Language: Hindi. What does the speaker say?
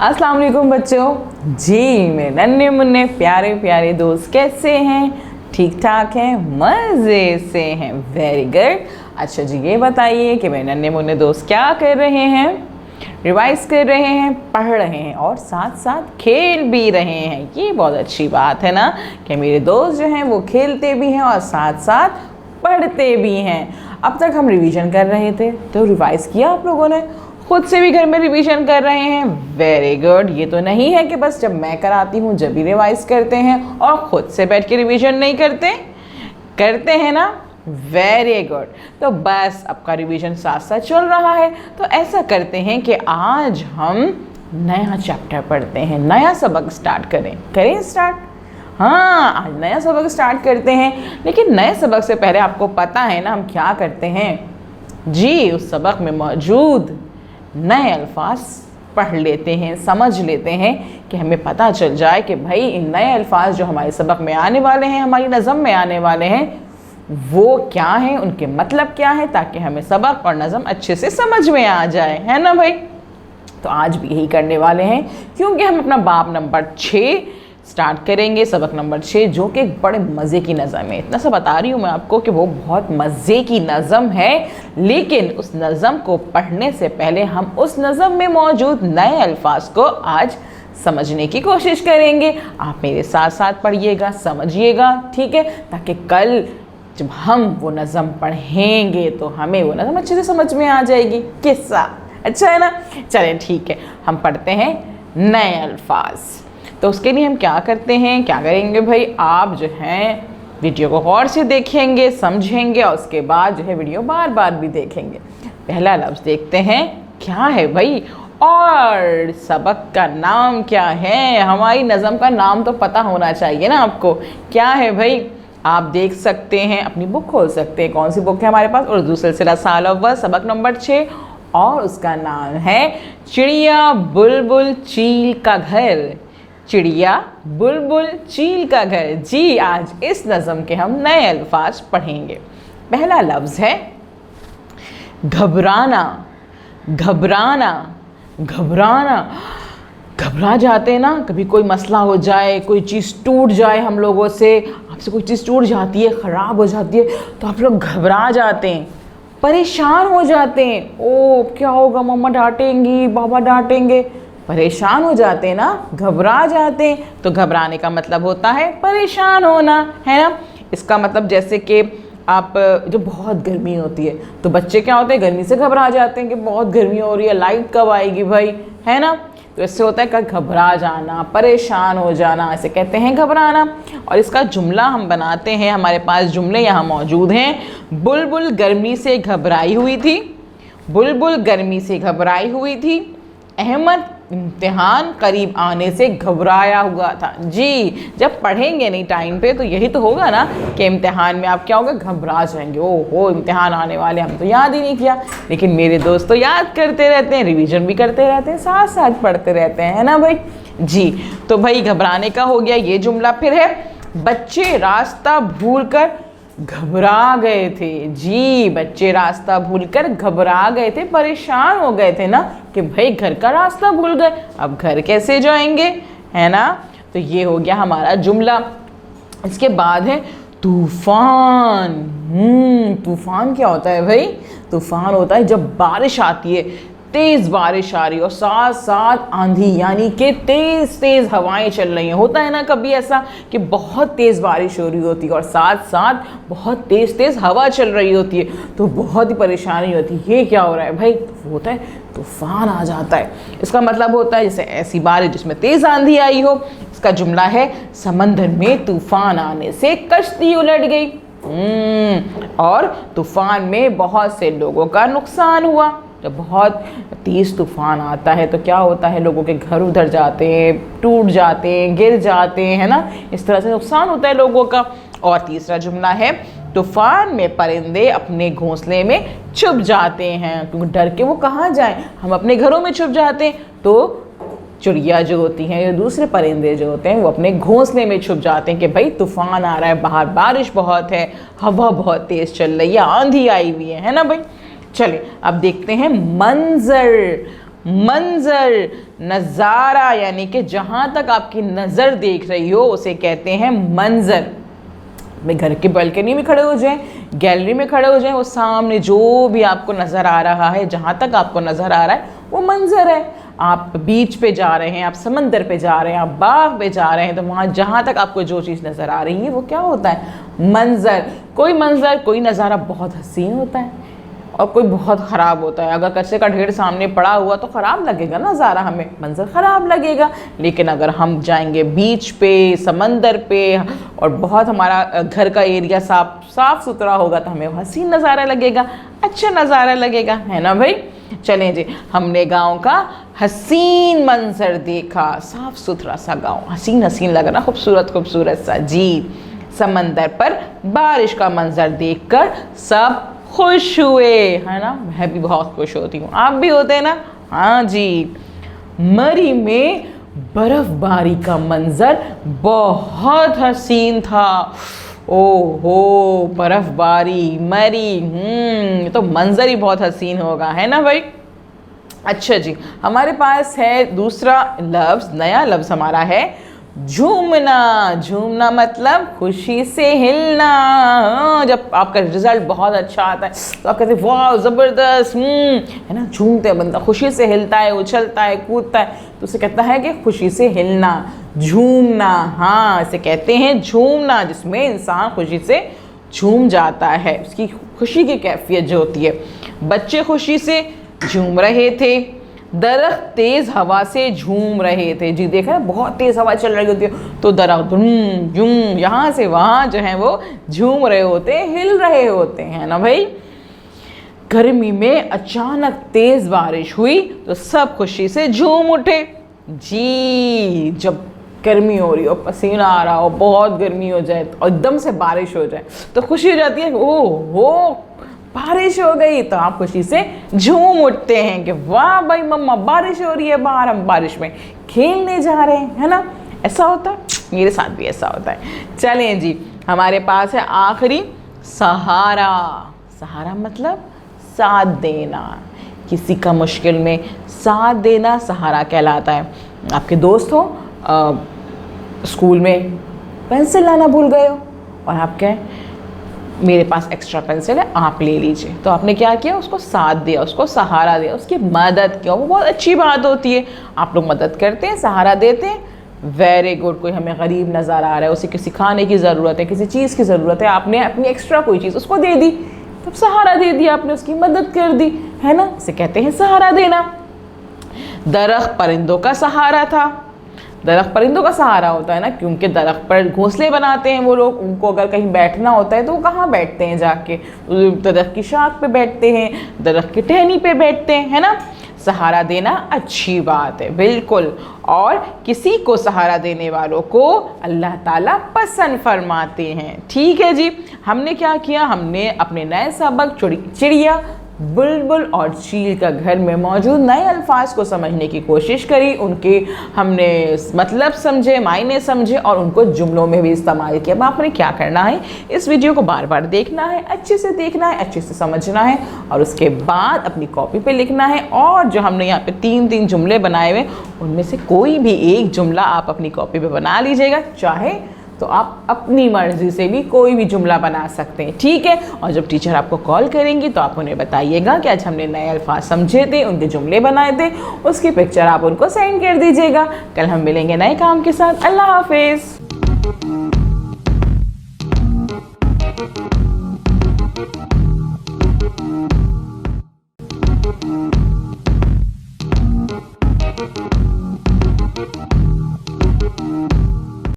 अस्सलाम वालेकुम बच्चों। जी मेरे नन्हे मुन्ने प्यारे प्यारे दोस्त कैसे हैं? ठीक ठाक हैं, मज़े से हैं। Very good. अच्छा जी, ये बताइए कि मेरे नन्हे मुन्ने दोस्त क्या कर रहे हैं? रिवाइज कर रहे हैं, पढ़ रहे हैं और साथ साथ खेल भी रहे हैं। ये बहुत अच्छी बात है ना कि मेरे दोस्त जो हैं वो खेलते भी हैं और साथ साथ पढ़ते भी हैं। अब तक हम रिवीजन कर रहे थे, तो रिवाइज किया आप लोगों ने? खुद से भी घर में रिवीजन कर रहे हैं? Very good. ये तो नहीं है कि बस जब मैं कराती हूँ जब भी रिवाइज करते हैं और खुद से बैठ के रिवीजन नहीं करते हैं ना? Very good. तो बस आपका रिवीजन साथ साथ चल रहा है, तो ऐसा करते हैं कि आज हम नया चैप्टर पढ़ते हैं, नया सबक स्टार्ट करें स्टार्ट। हाँ, आज नया सबक स्टार्ट करते हैं, लेकिन नए सबक से पहले आपको पता है ना हम क्या करते हैं? जी, उस सबक में मौजूद नए अल्फाज पढ़ लेते हैं, समझ लेते हैं कि हमें पता चल जाए कि भाई इन नए अल्फाज जो हमारे सबक में आने वाले हैं, हमारी नज़म में आने वाले हैं, वो क्या हैं, उनके मतलब क्या है, ताकि हमें सबक और नज़म अच्छे से समझ में आ जाए, है ना भाई? तो आज भी यही करने वाले हैं, क्योंकि हम अपना बाब नंबर 6 स्टार्ट करेंगे, सबक नंबर 6, जो कि एक बड़े मज़े की नज़म है। इतना सा बता रही हूँ मैं आपको कि वो बहुत मज़े की नज़म है, लेकिन उस नज़म को पढ़ने से पहले हम उस नज़म में मौजूद नए अल्फाज को आज समझने की कोशिश करेंगे। आप मेरे साथ साथ पढ़िएगा, समझिएगा, ठीक है? ताकि कल जब हम वो नज़म पढ़ेंगे तो हमें वो नज़म अच्छे से समझ में आ जाएगी। किस्सा अच्छा है ना? चलें ठीक है, हम पढ़ते हैं नए अल्फाज। तो उसके लिए हम क्या करेंगे भाई? आप जो हैं वीडियो को गौर से देखेंगे, समझेंगे और उसके बाद जो है वीडियो बार बार भी देखेंगे। पहला लफ्ज़ देखते हैं, क्या है भाई? और सबक का नाम क्या है? हमारी नज़म का नाम तो पता होना चाहिए ना आपको। क्या है भाई? आप देख सकते हैं, अपनी बुक खोल सकते हैं। कौन सी बुक है हमारे पास? उर्दू सिलसिला साल अव्वल सबक नंबर 6, और उसका नाम है चिड़िया बुलबुल चील का घर। चिड़िया बुलबुल चील का घर। जी, आज इस नज़म के हम नए अल्फाज पढ़ेंगे। पहला लफ्ज़ है घबराना। घबराना, घबराना, घबरा जाते हैं ना, कभी कोई मसला हो जाए, कोई चीज़ टूट जाए हम लोगों से, आपसे कोई चीज़ टूट जाती है, ख़राब हो जाती है, तो आप लोग घबरा जाते हैं, परेशान हो जाते हैं। ओ क्या होगा, मम्मा डांटेंगी, बाबा डांटेंगे, परेशान हो जाते हैं ना, घबरा जाते हैं। तो घबराने का मतलब होता है परेशान होना, है ना? इसका मतलब जैसे कि आप जो बहुत गर्मी होती है तो बच्चे क्या होते हैं, गर्मी से घबरा जाते हैं कि बहुत गर्मी हो रही है, लाइट कब आएगी भाई, है ना? तो इससे होता है कि घबरा जाना, परेशान हो जाना, ऐसे कहते हैं घबराना। और इसका जुमला हम बनाते हैं, हमारे पास जुमले यहाँ मौजूद हैं। बुलबुल गर्मी से घबराई हुई थी। बुलबुल गर्मी से घबराई हुई थी। अहमद इम्तिहान करीब आने से घबराया हुआ था। जी, जब पढ़ेंगे नहीं टाइम पे तो यही तो होगा ना कि इम्तिहान में आप क्या होगा, घबरा जाएंगे। ओहो इम्तिहान आने वाले, हम तो याद ही नहीं किया। लेकिन मेरे दोस्त तो याद करते रहते हैं, रिवीजन भी करते रहते हैं, साथ साथ पढ़ते रहते हैं, है ना भाई? जी, तो भाई घबराने का हो गया ये जुमला। फिर है बच्चे रास्ता भूलकर घबरा गए थे। जी, बच्चे रास्ता भूलकर घबरा गए थे, परेशान हो गए थे ना कि भाई घर का रास्ता भूल गए, अब घर कैसे जाएंगे, है ना? तो ये हो गया हमारा जुमला। इसके बाद है तूफान। तूफान क्या होता है भाई? तूफान होता है जब बारिश आती है, तेज़ बारिश आ रही है और साथ साथ आंधी, यानी कि तेज़ तेज़ हवाएं चल रही हैं। होता है ना कभी ऐसा कि बहुत तेज़ बारिश हो रही होती है और साथ साथ बहुत तेज़ तेज़ हवा चल रही होती है, तो बहुत ही परेशानी होती है। ये क्या हो रहा है भाई? तो होता है तूफान आ जाता है। इसका मतलब होता है जैसे ऐसी बारिश जिसमें तेज़ आंधी आई हो। इसका जुमला है समंदर में तूफान आने से कश्ती उलट गई। और तूफान में बहुत से लोगों का नुकसान हुआ। जब बहुत तेज़ तूफान आता है तो क्या होता है, लोगों के घर उधर जाते हैं, टूट जाते हैं, गिर जाते हैं, है ना? इस तरह से नुकसान होता है लोगों का। और तीसरा जुमला है तूफान में परिंदे अपने घोंसले में छुप जाते हैं, क्योंकि डर के वो कहाँ जाएं, हम अपने घरों में छुप जाते हैं। तो चिड़िया जो होती हैं या दूसरे परिंदे जो होते हैं वो अपने घोंसले में छुप जाते हैं कि भाई तूफान आ रहा है, बाहर बारिश बहुत है, हवा बहुत तेज़ चल रही है, आंधी आई हुई है ना भाई? चलिए अब देखते हैं मंजर। मंजर, नज़ारा, यानी कि जहाँ तक आपकी नज़र देख रही हो उसे कहते हैं मंजर। अपने घर के बालकनी में खड़े हो जाएं, गैलरी में खड़े हो जाएं, वो सामने जो भी आपको नज़र आ रहा है, जहाँ तक आपको नज़र आ रहा है वो मंजर है। आप बीच पे जा रहे हैं, आप समंदर पे जा रहे हैं, आप बाग पे जा रहे हैं, तो वहाँ जहाँ तक आपको जो चीज़ नज़र आ रही है वो क्या होता है? मंजर। कोई नज़ारा बहुत हसीन होता है और कोई बहुत ख़राब होता है। अगर कचरे का ढेर सामने पड़ा हुआ तो ख़राब लगेगा नज़ारा, हमें मंजर ख़राब लगेगा। लेकिन अगर हम जाएंगे बीच पे, समंदर पे, और बहुत हमारा घर का एरिया साफ सुथरा होगा तो हमें हसीन नज़ारा लगेगा, अच्छा नज़ारा लगेगा, है ना भाई। चलें जी, हमने गांव का हसीन मंजर देखा, साफ सुथरा सा गांव, हसीन हसीन लग रहा, खूबसूरत सा जी। समंदर पर बारिश का मंजर देखकर सब खुश हुए, है ना। मैं भी बहुत खुश होती हूँ, आप भी होते हैं ना। हाँ जी। मरी में बर्फबारी का मंजर बहुत हसीन था। ओहो, बर्फबारी, मरी, तो मंजर ही बहुत हसीन होगा, है ना भाई। अच्छा जी, हमारे पास है दूसरा लफ्ज़, नया लफ्ज़ हमारा है झूमना। झूमना मतलब खुशी से हिलना। जब आपका रिजल्ट बहुत अच्छा आता है तो आप कहते हैं वाह ज़बरदस्त, है ना। झूमते हैं, बंदा खुशी से हिलता है, उछलता है, कूदता है, तो उसे कहता है कि खुशी से हिलना, झूमना। हाँ, इसे कहते हैं झूमना, जिसमें इंसान खुशी से झूम जाता है, उसकी खुशी की कैफियत जो होती है। बच्चे खुशी से झूम रहे थे, दरख्त तेज हवा से झूम रहे थे जी। देखा, बहुत तेज हवा चल रही होती है तो दरख्त झूम झूम यहाँ से वहाँ जो है वो झूम रहे होते हैं, हिल रहे होते हैं ना भाई। गर्मी में अचानक तेज बारिश हुई तो सब खुशी से झूम उठे जी। जब गर्मी हो रही हो, पसीना आ रहा हो, बहुत गर्मी हो जाए और एकदम से बारिश हो जाए तो खुशी हो जाती है, ओह हो बारिश हो गई, तो आप खुशी से झूम उठते हैं कि वाह भाई मम्मा बारिश हो रही है बाहर, हम बारिश में खेलने जा रहे हैं, है ना। ऐसा होता है, मेरे साथ भी ऐसा होता है। चलें जी, हमारे पास है आखिरी सहारा। सहारा मतलब साथ देना, किसी का मुश्किल में साथ देना सहारा कहलाता है। आपके दोस्त हो, स्कूल में पेंसिल लाना भूल गए हो और आप कहें मेरे पास एक्स्ट्रा पेंसिल है, आप ले लीजिए, तो आपने क्या किया, उसको साथ दिया, उसको सहारा दिया, उसकी मदद किया। वो बहुत अच्छी बात होती है, आप लोग मदद करते हैं, सहारा देते हैं, वेरी गुड। कोई हमें गरीब नज़र आ रहा है, उसे किसी खाने की ज़रूरत है, किसी चीज़ की ज़रूरत है, आपने अपनी एक्स्ट्रा कोई चीज़ उसको दे दी, तब सहारा दे दिया आपने, उसकी मदद कर दी, है ना। इसे कहते हैं सहारा देना। दरख्त परिंदों का सहारा था। दरख्त परिंदों का सहारा होता है ना, क्योंकि दरख्त पर घोंसले बनाते हैं वो लोग। उनको अगर कहीं बैठना होता है तो वो कहाँ बैठते हैं, जाके दरख्त की शाख पे बैठते हैं, दरख्त की टहनी पे बैठते हैं, है ना। सहारा देना अच्छी बात है, बिल्कुल। और किसी को सहारा देने वालों को अल्लाह ताला पसंद फरमाते हैं। ठीक है जी, हमने क्या किया, हमने अपने नए सबक चिड़िया, बुलबुल और चील का घर में मौजूद नए अल्फाज को समझने की कोशिश करी, उनके हमने मतलब समझे, मायने समझे और उनको जुमलों में भी इस्तेमाल किया। अब आपने क्या करना है, इस वीडियो को बार बार देखना है, अच्छे से देखना है, अच्छे से समझना है और उसके बाद अपनी कॉपी पे लिखना है। और जो हमने यहाँ पे 3 जुमले बनाए हुए, उनमें से कोई भी एक जुमला आप अपनी कॉपी पे बना लीजिएगा, चाहे तो आप अपनी मर्जी से भी कोई भी जुमला बना सकते हैं, ठीक है। और जब टीचर आपको कॉल करेंगी तो आप उन्हें बताइएगा कि आज हमने नए अल्फाज समझे थे, उनके जुमले बनाए थे, उसकी पिक्चर आप उनको सेंड कर दीजिएगा। कल हम मिलेंगे नए काम के साथ। अल्लाह हाफिज़।